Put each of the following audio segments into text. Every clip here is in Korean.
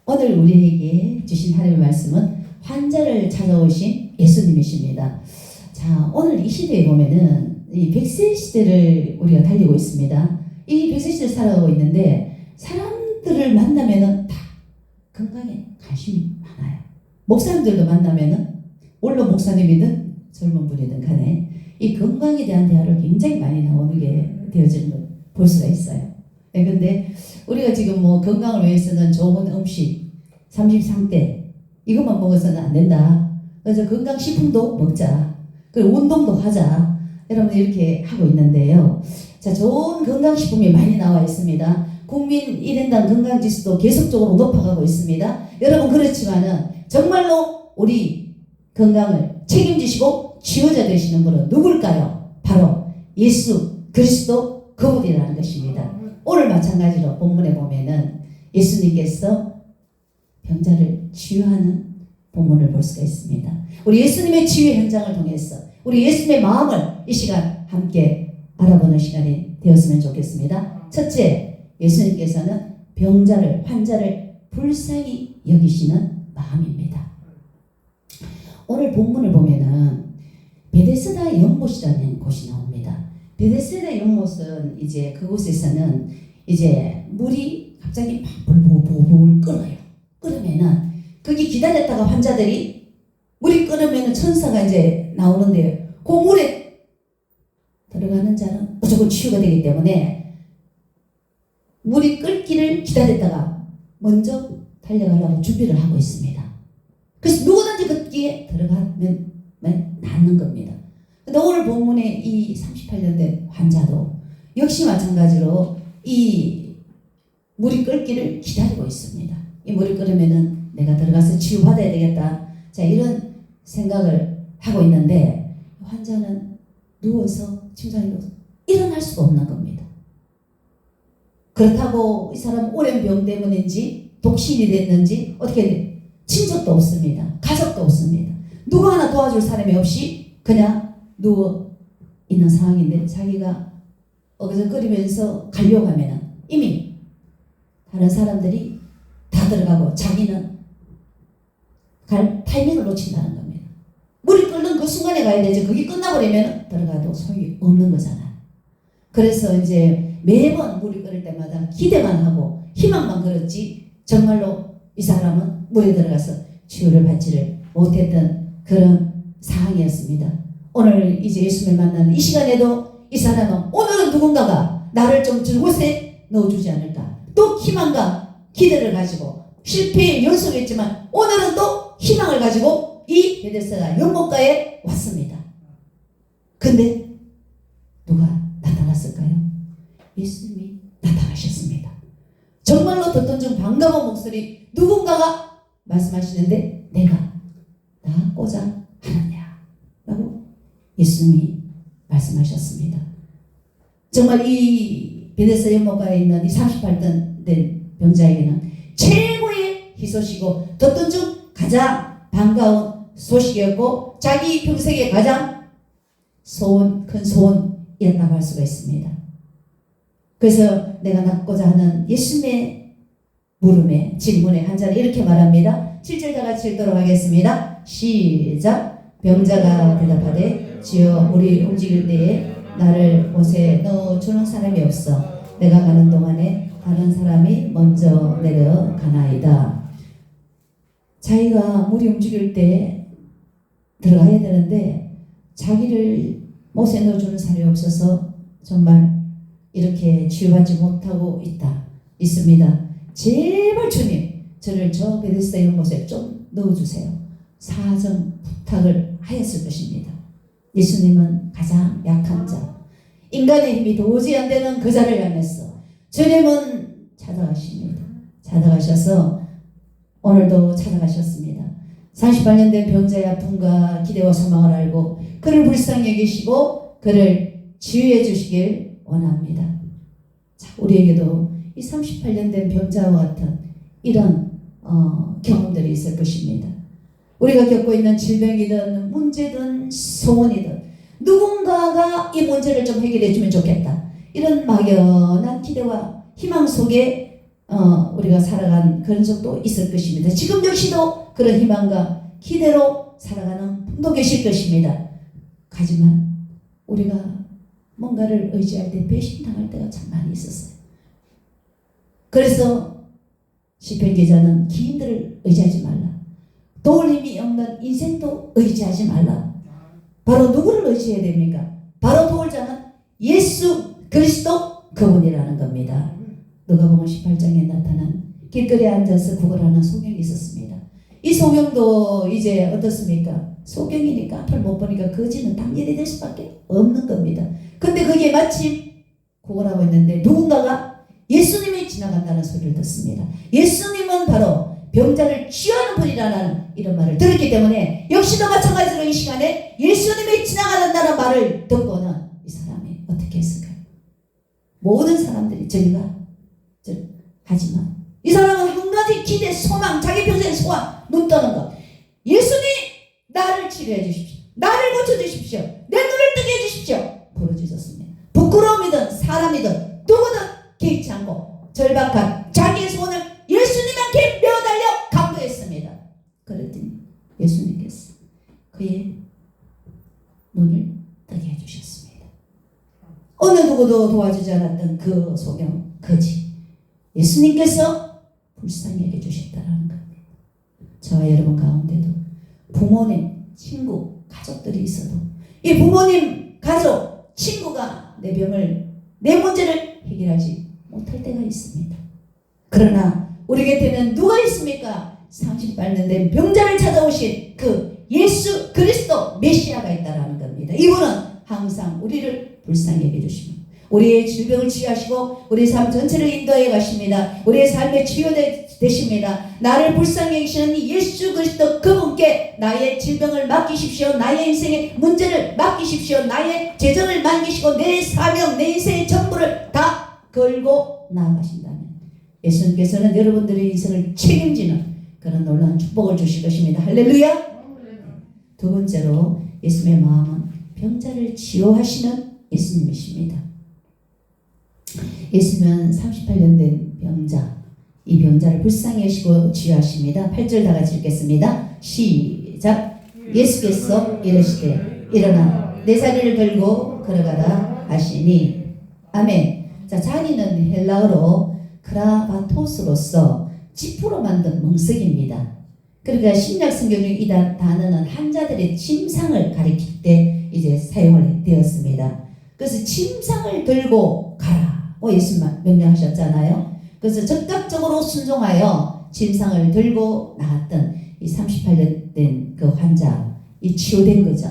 오늘 우리에게 주신 하나님의 말씀은 환자를 찾아오신 예수님이십니다. 자, 오늘 이 시대에 보면은 이 100세 시대를 우리가 달리고 있습니다. 이 100세 시대를 살아가고 있는데 사람들을 만나면은 다 건강에 관심이 많아요. 목사님들도 만나면은 물론 목사님이든 젊은 분이든 간에 이 건강에 대한 대화를 굉장히 많이 나오는 게 되어지는 걸 볼 수가 있어요. 네, 근데 우리가 지금 뭐 건강을 위해서는 좋은 음식 33대 이것만 먹어서는 안 된다. 그래서 건강식품도 먹자. 그리고 운동도 하자. 여러분 이렇게 하고 있는데요. 자, 좋은 건강식품이 많이 나와 있습니다. 국민 1인당 건강지수도 계속적으로 높아가고 있습니다. 여러분 그렇지만은 정말로 우리 건강을 책임지시고 치유자 되시는 분은 누굴까요? 바로 예수 그리스도 그분이라는 것입니다. 오늘 마찬가지로 본문에 보면은 예수님께서 병자를 치유하는 본문을 볼 수가 있습니다. 우리 예수님의 치유 현장을 통해서 우리 예수님의 마음을 이 시간 함께 알아보는 시간이 되었으면 좋겠습니다. 첫째, 예수님께서는 병자를, 환자를 불쌍히 여기시는 마음입니다. 오늘 본문을 보면은 베데스다 연못이라는 곳이 나옵니다. 베데스다 연못은 이제 그곳에서는 이제 물이 갑자기 막 불불불 끓어요. 끓으면은 거기 기다렸다가 환자들이 물이 끓으면은 천사가 이제 나오는데 그 물에 들어가는 자는 무조건 치유가 되기 때문에 물이 끓기를 기다렸다가 먼저 달려가려고 준비를 하고 있습니다. 그래서 누구든지 거기에 들어가면 낫는 겁니다. 근데 오늘 본문의 이 38년 된 환자도 역시 마찬가지로 이 물이 끓기를 기다리고 있습니다. 이 물이 끓으면은 내가 들어가서 치유받아야 되겠다. 자, 이런 생각을 하고 있는데 환자는 누워서 침상에 누워서 일어날 수가 없는 겁니다. 그렇다고 이 사람 오랜 병 때문인지 독신이 됐는지 어떻게 돼? 친족도 없습니다. 가족도 없습니다. 누구 하나 도와줄 사람이 없이 그냥 누워 있는 상황인데 자기가 어그저거리면서 가려고 하면은 이미 다른 사람들이 다 들어가고 자기는 갈 타이밍을 놓친다는 겁니다. 물이 끓는 그 순간에 가야 되지. 그게 끝나버리면 들어가도 소용이 없는 거잖아요. 그래서 이제 매번 물이 끓을 때마다 기대만 하고 희망만 걸었지 정말로 이 사람은 물에 들어가서 치유를 받지를 못했던 그런 상황이었습니다. 오늘 이제 예수님을 만나는 이 시간에도 이 사람은 오늘은 누군가가 나를 좀 저곳에 넣어주지 않을까. 또 희망과 기대를 가지고 실패의 연속이었지만 오늘은 또 희망을 가지고 이 베데스다 연못가에 왔습니다. 근데 누가 나타났을까요? 예수님이 나타나셨습니다. 정말로 듣던 중 반가운 목소리 누군가가 말씀하시는데 내가 나고자 하느냐 라고 예수님이 말씀하셨습니다. 정말 이 베데스다 연못가에 있는 이 38년 된 병자에게는 최고의 희소식이고 듣던 중 가장 반가운 소식이었고 자기 평생에 가장 큰 소원이었다고 할 수가 있습니다. 그래서 내가 낫고자 하는 예수님의 물음에 질문에 한 자는 이렇게 말합니다. 7절 다 같이 읽도록 하겠습니다. 시작. 병자가 대답하되 주여 우리 움직일 때에 나를 못에 넣어주는 사람이 없어 내가 가는 동안에 다른 사람이 먼저 내려가나이다. 자기가 물이 움직일 때 들어가야 되는데 자기를 못에 넣어주는 사람이 없어서 정말 이렇게 치유받지 못하고 있습니다. 제발 주님 저를 저 베데스다 연못에 좀 넣어주세요. 사정 부탁을 하였을 것입니다. 예수님은 가장 약한 자 인간의 힘이 도저히 안 되는 그 자를 향해서 주님은 찾아가십니다. 찾아가셔서 오늘도 찾아가셨습니다. 38년 된 병자의 아픔과 기대와 소망을 알고 그를 불쌍히 여기시고 그를 치유해 주시길 원합니다. 자, 우리에게도 이 38년 된 병자와 같은 이런 경험들이 있을 것입니다. 우리가 겪고 있는 질병이든 문제든 소원이든 누군가가 이 문제를 좀 해결해 주면 좋겠다. 이런 막연한 기대와 희망 속에 우리가 살아간 그런 적도 있을 것입니다. 지금 역시도 그런 희망과 기대로 살아가는 분도 계실 것입니다. 하지만 우리가 뭔가를 의지할 때 배신당할 때가 참 많이 있었어요. 그래서 시편 기자는 기인들을 의지하지 말라. 도울 힘이 없는 인생도 의지하지 말라. 바로 누구를 의지해야 됩니까? 바로 도울자는 예수 그리스도 그분이라는 겁니다. 누가복음 18장에 나타난 길거리에 앉아서 구걸하는 소경이 있었습니다. 이 소경도 이제 어떻습니까? 소경이니까 앞을 못 보니까 거지는 당연히 될 수밖에 없는 겁니다. 근데 그게 마침 구걸하고 있는데 누군가가 예수님이 지나간다는 소리를 듣습니다. 예수님은 바로 병자를 치유하는 분이라는 이런 말을 들었기 때문에 역시도 마찬가지로 이 시간에 예수님이 지나간다는 말을 듣고는 이 사람이 어떻게 했을까요? 모든 사람들이 저리가 하지만 이 사람은 한 가지 기대, 소망, 자기 평생의 소원, 눈 떠는 것. 예수님 나를 치료해 주십시오. 나를 고쳐주십시오. 내 눈을 뜨게 해주십시오. 부르짖었습니다. 부끄러움이든 사람이든 누구든 개의치 않고 절박한 자기의 소원을 예수님께 매어달려 강구했습니다. 그랬더니 예수님께서 그의 눈을 뜨게 해주셨습니다. 어느 누구도 도와주지 않았던 그 소경 거지 예수님께서 불쌍히 여겨주셨다는 겁니다. 저와 여러분 가운데도 부모님, 친구, 가족들이 있어도 이 부모님, 가족, 친구가 내 병을, 내 문제를 해결하지 못할 때가 있습니다. 그러나 우리 곁에는 누가 있습니까? 38년 된 병자를 찾아오신 그 예수 그리스도 메시아가 있다는 겁니다. 이분은 항상 우리를 불쌍히 여겨주십니다. 우리의 질병을 치유하시고 우리의 삶 전체를 인도해 가십니다. 우리의 삶에 치유되십니다. 나를 불쌍히 여기시는 예수 그리스도 그분께 나의 질병을 맡기십시오. 나의 인생의 문제를 맡기십시오. 나의 재정을 맡기시고 내 사명, 내 인생의 전부를 다 걸고 나아가신다면 예수님께서는 여러분들의 인생을 책임지는 그런 놀라운 축복을 주실 것입니다. 할렐루야. 두 번째로 예수님의 마음은 병자를 치유하시는 예수님이십니다. 예수님은 38년 된 병자, 이 병자를 불쌍히 여시고 치유하십니다. 8절 다 같이 읽겠습니다. 시작. 예수께서 이르시되 일어나 내 자리를 들고 걸어가라 하시니 아멘. 자, 자리는 헬라어로 크라바토스로서 지푸로 만든 멍석입니다. 그러니까 신약 성경 중 이 단어는 환자들의 침상을 가리킬 때 이제 사용을 되었습니다. 그래서 침상을 들고 가라. 예수님 명령하셨잖아요. 그래서 적극적으로 순종하여 침상을 들고 나왔던 이 38년 된 그 환자, 이 치유된 거죠.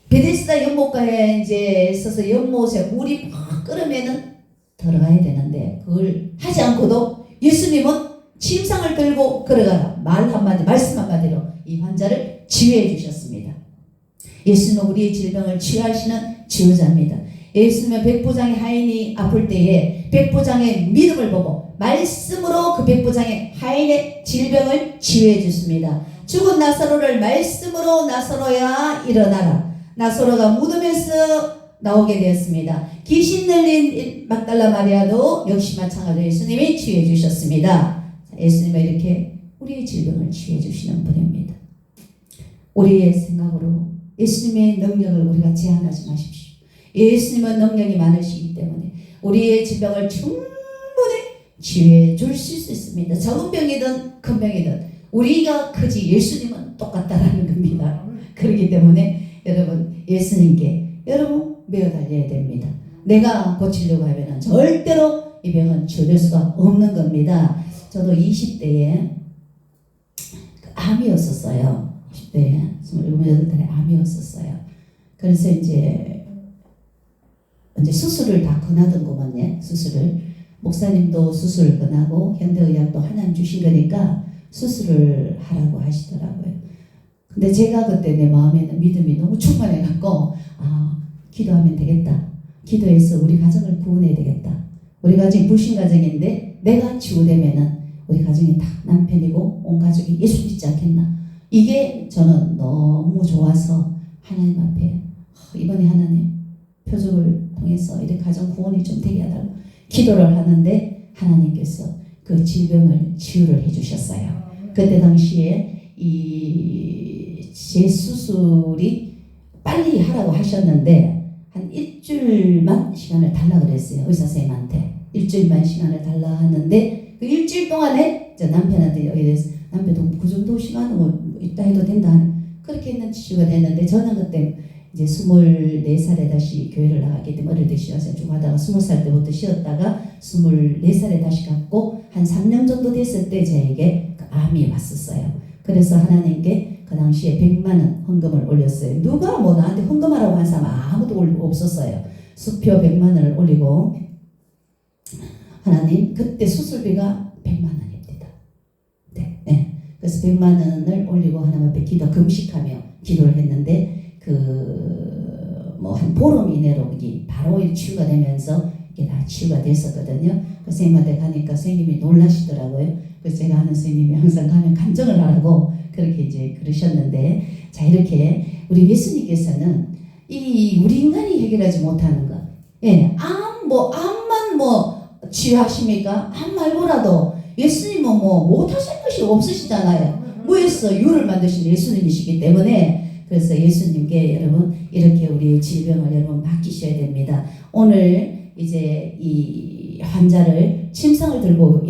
베데스다 연못가에 이제 서서 연못에 물이 막 끓으면은 들어가야 되는데 그걸 하지 않고도 예수님은 침상을 들고 걸어가라. 말 한마디, 말씀 한마디로 이 환자를 치유해 주셨습니다. 예수님은 우리의 질병을 치유하시는 치유자입니다. 예수님은 백부장의 하인이 아플 때에 백부장의 믿음을 보고 말씀으로 그 백부장의 하인의 질병을 치유해 주십니다. 죽은 나사로를 말씀으로 나사로야 일어나라. 나사로가 무덤에서 나오게 되었습니다. 귀신 들린 막달라 마리아도 역시 마찬가지로 예수님이 치유해 주셨습니다. 예수님은 이렇게 우리의 질병을 치유해 주시는 분입니다. 우리의 생각으로 예수님의 능력을 우리가 제한하지 마십시오. 예수님은 능력이 많으시기 때문에 우리의 질병을 충분히 치유해 주실 수 있습니다. 작은 병이든 큰 병이든 우리가 크지 예수님은 똑같다라는 겁니다. 그렇기 때문에 여러분 예수님께 여러분 매어 달려야 됩니다. 내가 고치려고 하면 절대로 이 병은 치유될 수가 없는 겁니다. 저도 20대에 암이었었어요. 20대에 27, 8달에 암이었었어요. 그래서 이제 수술을 다 권하던구먼요. 수술을 목사님도 수술을 권하고 현대의학도 하나님 주신 거니까 수술을 하라고 하시더라고요. 근데 제가 그때 내 마음에는 믿음이 너무 충만해갖고 기도하면 되겠다. 기도해서 우리 가정을 구원해야 되겠다. 우리 가정이 불신 가정인데 내가 치유되면은 우리 가정이 다 남편이고 온 가족이 예수 믿지 않겠나. 이게 저는 너무 좋아서 하나님 앞에 이번에 하나님 표적을 통해서 이렇게 가정 구원이 좀 되게 하다고 기도를 하는데 하나님께서 그 질병을 치유를 해주셨어요. 그때 당시에 이 재수술이 빨리 하라고 하셨는데 한 일주일만 시간을 달라 그랬어요. 의사 선생님한테 일주일만 시간을 달라 하는데 그 일주일 동안에 저 남편한테 이래서 남편도 그 정도 시간은 뭐 있다 해도 된다. 그렇게 했는 치유가 됐는데 저는 그때 이제 24살에 다시 교회를 나갔기 때문에 어릴 때 쉬어서 쭉 하다가 20살 때부터 쉬었다가 24살에 다시 갔고 한 3년 정도 됐을 때 저에게 그 암이 왔었어요. 그래서 하나님께 그 당시에 100만 원 헌금을 올렸어요. 누가 뭐 나한테 헌금하라고 한 사람 아무도 없었어요. 수표 100만 원을 올리고 하나님 그때 수술비가 100만 원입니다. 네. 그래서 100만 원을 올리고 하나님 앞에 금식하며 기도를 했는데 뭐 한 보름 이내로 이게 바로 치유가 되면서 이게 다 치유가 됐었거든요. 그 선생님한테 가니까 선생님이 놀라시더라고요. 그래서 제가 아는 선생님이 항상 가면 간증을 하라고 그렇게 이제 그러셨는데, 자 이렇게 우리 예수님께서는 이 우리 인간이 해결하지 못하는 것, 암만 치유하십니까? 암 말고라도 예수님은 못하실 것이 없으시잖아요. 뭐였어? 유를 만드신 예수님이시기 때문에. 그래서 예수님께 여러분 이렇게 우리 질병을 여러분 맡기셔야 됩니다. 오늘 이제 이 환자를 침상을 들고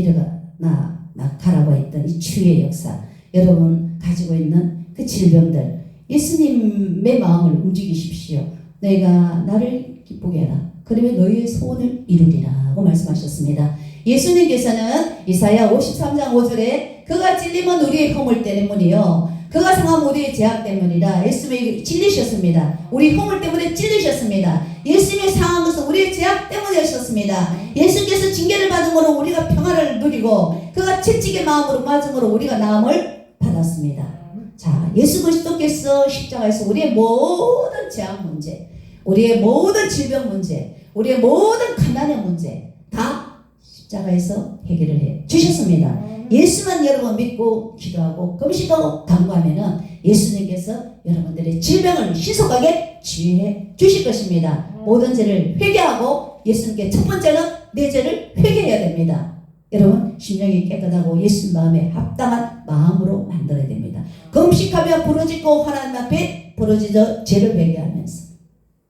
가라고 했던 이 치유의 역사, 여러분 가지고 있는 그 질병들 예수님의 마음을 움직이십시오. 너희가 나를 기쁘게 해라. 그러면 너희의 소원을 이루리라고 말씀하셨습니다. 예수님께서는 이사야 53장 5절에 그가 찔림은 우리의 허물 때문이요 그가 상함은 우리의 죄악 때문이라. 예수님이 찔리셨습니다. 우리 허물 때문에 찔리셨습니다. 예수님이 상한 것은 우리의 죄악 때문이었습니다. 예수께서 징계를 받음으로 우리가 평화를 누리고 그가 채찍의 마음으로 맞음으로 우리가 나음을 받았습니다. 자, 예수 그리스도께서 십자가에서 우리의 모든 죄악 문제, 우리의 모든 질병 문제, 우리의 모든 가난의 문제 다 십자가에서 해결을 해 주셨습니다. 예수만 여러분 믿고 기도하고 금식하고 간구하면은 예수님께서 여러분들의 질병을 신속하게 치유해 주실 것입니다. 모든 죄를 회개하고 예수님께 첫 번째는 내 죄를 회개해야 됩니다. 여러분 심령이 깨끗하고 예수님 마음에 합당한 마음으로 만들어야 됩니다. 금식하며 부르짖고 하나님 앞에 부르짖어 죄를 회개하면서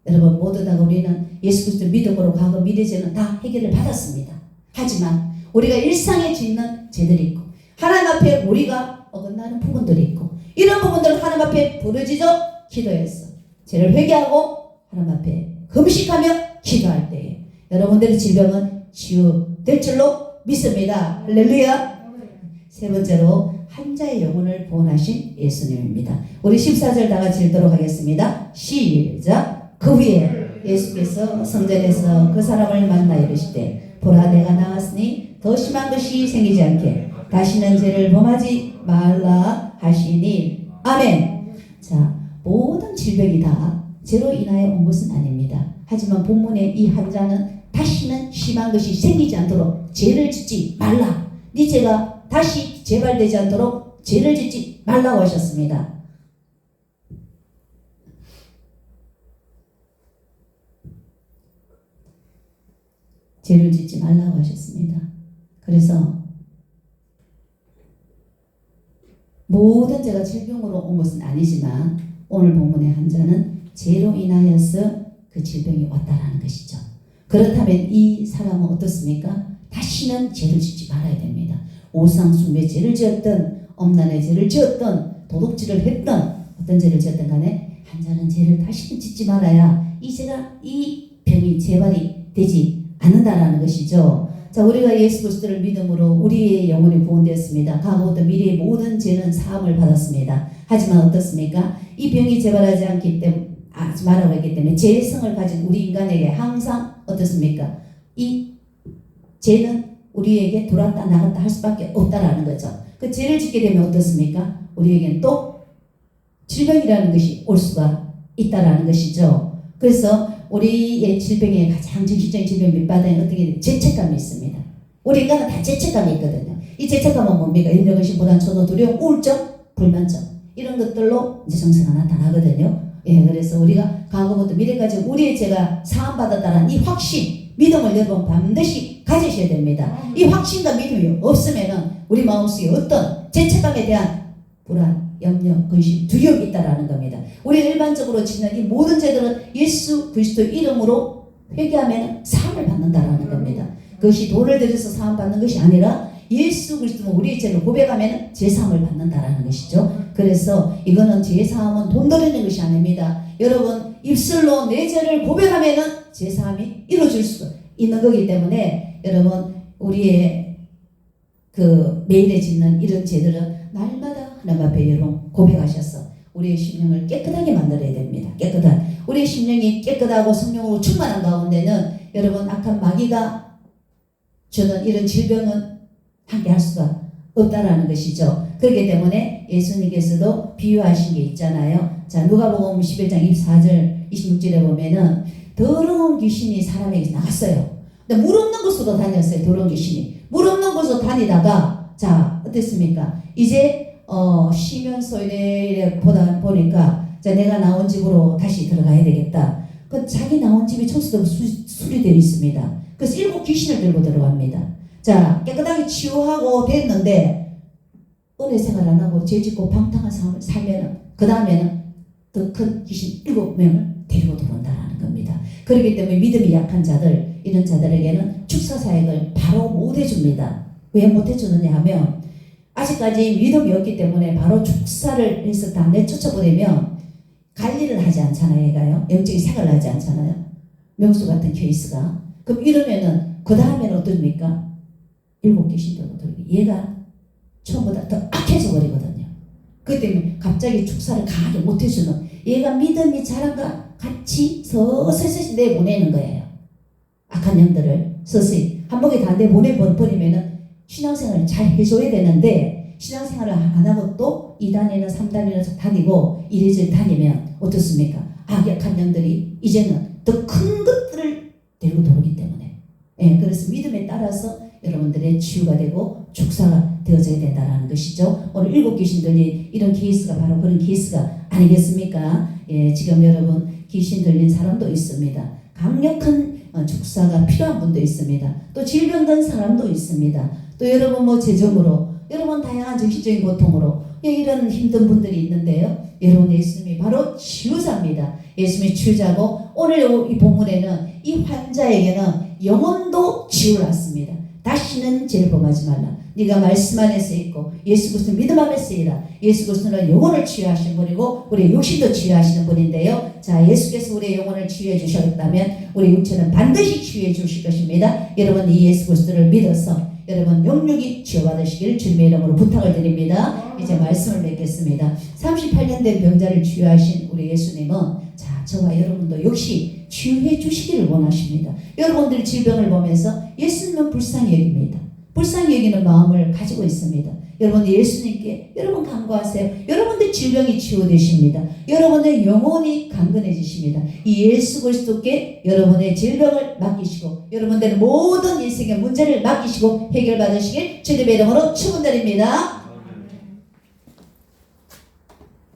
여러분 모두 다 우리는 예수 그리스도 믿음으로 과거 미래 죄는 다 해결을 받았습니다. 하지만 우리가 일상에 짓는 죄들이 있고 하나님 앞에 우리가 어긋나는 부분들이 있고 이런 부분들을 하나님 앞에 부르짖어 기도해서 죄를 회개하고 하나님 앞에 금식하며 기도할 때에 여러분들의 질병은 치유될 줄로 믿습니다. 할렐루야. 세 번째로 환자의 영혼을 구원하신 예수님입니다. 우리 14절 다 같이 읽도록 하겠습니다. 시작. 그 후에 예수께서 성전에서 그 사람을 만나 이르시되 보라 내가 나왔으니 더 심한 것이 생기지 않게 다시는 죄를 범하지 말라 하시니 아멘. 자, 모든 질병이 다 죄로 인하여 온 것은 아닙니다. 하지만 본문의 이 환자는 다시는 심한 것이 생기지 않도록 죄를 짓지 말라. 네 죄가 다시 재발되지 않도록 죄를 짓지 말라고 하셨습니다. 죄를 짓지 말라고 하셨습니다. 그래서 모든 죄가 질병으로 온 것은 아니지만 오늘 본문의 환자는 죄로 인하여서 그 질병이 왔다라는 것이죠. 그렇다면 이 사람은 어떻습니까? 다시는 죄를 짓지 말아야 됩니다. 우상숭배 죄를 지었던 엄난의 죄를 지었던 도둑질을 했던 어떤 죄를 지었던 간에 환자는 죄를 다시는 짓지 말아야 이 병이 재발이 되지 않는다라는 것이죠. 자, 우리가 예수 그리스도를 믿음으로 우리의 영혼이 구원되었습니다. 과거부터 미래의 모든 죄는 사함을 받았습니다. 하지만 어떻습니까? 이 병이 재발하지 말라고 했기 때문에 죄성을 가진 우리 인간에게 항상 어떻습니까? 이 죄는 우리에게 돌았다 나갔다 할 수밖에 없다라는 거죠. 그 죄를 짓게 되면 어떻습니까? 우리에게는 또 질병이라는 것이 올 수가 있다라는 것이죠. 그래서 우리의 질병의 가장 정신적인 질병 밑바닥에 어떻게 죄책감이 있습니다. 우리 인간은 다 죄책감이 있거든요. 이 죄책감은 뭡니까? 염려, 근심, 불안, 초조, 두려움, 우울증, 불면증 이런 것들로 이제 정세가 나타나거든요. 예, 그래서 우리가 과거부터 미래까지 우리의 죄가 사함받았다는 이 확신, 믿음을 여러분 반드시 가지셔야 됩니다. 이 확신과 믿음이 없으면은 우리 마음속에 어떤 죄책감에 대한 불안, 염려, 근심, 두려움이 있다라는 겁니다. 우리 일반적으로 짓는 이 모든 죄들은 예수 그리스도 이름으로 회개하면 사함을 받는다라는 겁니다. 그것이 돈을 들여서 사함 받는 것이 아니라 예수 그리스도 우리의 죄를 고백하면 죄사함을 받는다라는 것이죠. 그래서 이거는 죄사함은 돈 들이는 것이 아닙니다. 여러분 입술로 내 죄를 고백하면 죄사함이 이루어질 수 있는 거기 때문에 여러분 우리의 그 매일에 짓는 이런 죄들은 날마다 하나님 앞에 여러분 고백하셔서 우리의 심령을 깨끗하게 만들어야 됩니다. 깨끗한 우리의 심령이 깨끗하고 성령으로 충만한 가운데는 여러분 악한 마귀가 주는 이런 질병은 함께 할 수가 없다라는 것이죠. 그렇기 때문에 예수님께서도 비유하신 게 있잖아요. 자, 누가복음 11장 24절 26절에 보면은 더러운 귀신이 사람에게 나왔어요. 근데 물 없는 곳으로 다녔어요. 더러운 귀신이 물 없는 곳으로 다니다가 자 어땠습니까? 이제 쉬면서 이래 보니까 자 내가 나온 집으로 다시 들어가야 되겠다. 그 자기 나온 집이 청소되고 수리되어 있습니다. 그래서 7 귀신을 들고 들어갑니다. 자 깨끗하게 치유하고 됐는데 은혜 생활 안 하고 죄 짓고 방탕한 삶을 살면은 그 다음에는 더 큰 귀신 7명을 데리고 들어온다라는 겁니다. 그렇기 때문에 믿음이 약한 자들 이런 자들에게는 축사 사역을 바로 못 해줍니다. 왜 못 해주느냐 하면 아직까지 믿음이 없기 때문에 바로 축사를 해서 다 내쫓아버리면 관리를 하지 않잖아요. 얘가요. 영적인 생활을 하지 않잖아요. 명수 같은 케이스가. 그럼 이러면은 그 다음에는 어떻습니까? 7 귀신들고 들고 얘가 처음보다 더 악해져 버리거든요. 그렇기 때문에 갑자기 축사를 강하게 못 해주는 얘가 믿음이 자랑과 같이 서서히 내보내는 거예요. 악한 영들을 서서히 한 번에 다 내보내버리면은 신앙생활을 잘 해줘야 되는데 신앙생활을 안 하고 또 2단이나 3단이나 다니고 이래저래 다니면 어떻습니까? 악약한 영들이 이제는 더 큰 것들을 데리고 들어오기 때문에 그래서 믿음에 따라서 여러분들의 치유가 되고 축사가 되어져야 된다는 것이죠. 오늘 7 귀신들이 이런 케이스가 바로 그런 케이스가 아니겠습니까? 지금 여러분 귀신 들린 사람도 있습니다. 강력한 축사가 필요한 분도 있습니다. 또 질병든 사람도 있습니다. 또 여러분 뭐 재정으로 여러분 다양한 정신적인 고통으로 이런 힘든 분들이 있는데요. 여러분 예수님이 바로 치유자입니다. 예수님이 치유자고 오늘 이 본문에는 이 환자에게는 영혼도 치유를 받습니다. 다시는 죄를 범하지 말라. 네가 말씀 안에서 있고 예수 그리스도 믿음 안에서 있으라. 예수 그리스도는 영혼을 치유하신 분이고 우리의 육신도 치유하시는 분인데요. 자 예수께서 우리의 영혼을 치유해 주셨다면 우리 육체는 반드시 치유해 주실 것입니다. 여러분 이 예수 그리스도를 믿어서 여러분 영육이 치유받으시길 주님의 이름으로 부탁을 드립니다. 이제 말씀을 맺겠습니다. 38년 된 병자를 치유하신 우리 예수님은 자 저와 여러분도 역시 치유해 주시기를 원하십니다. 여러분들이 질병을 보면서 예수님은 불쌍히 여깁니다. 불쌍히 여기는 마음을 가지고 있습니다. 여러분 예수님께 여러분 간구하세요. 여러분들 질병이 치유되십니다. 여러분의 영혼이 강건해지십니다. 이 예수 그리스도께 여러분의 질병을 맡기시고 여러분들의 모든 인생의 문제를 맡기시고 해결받으시길 주님의 이름으로 축원드립니다.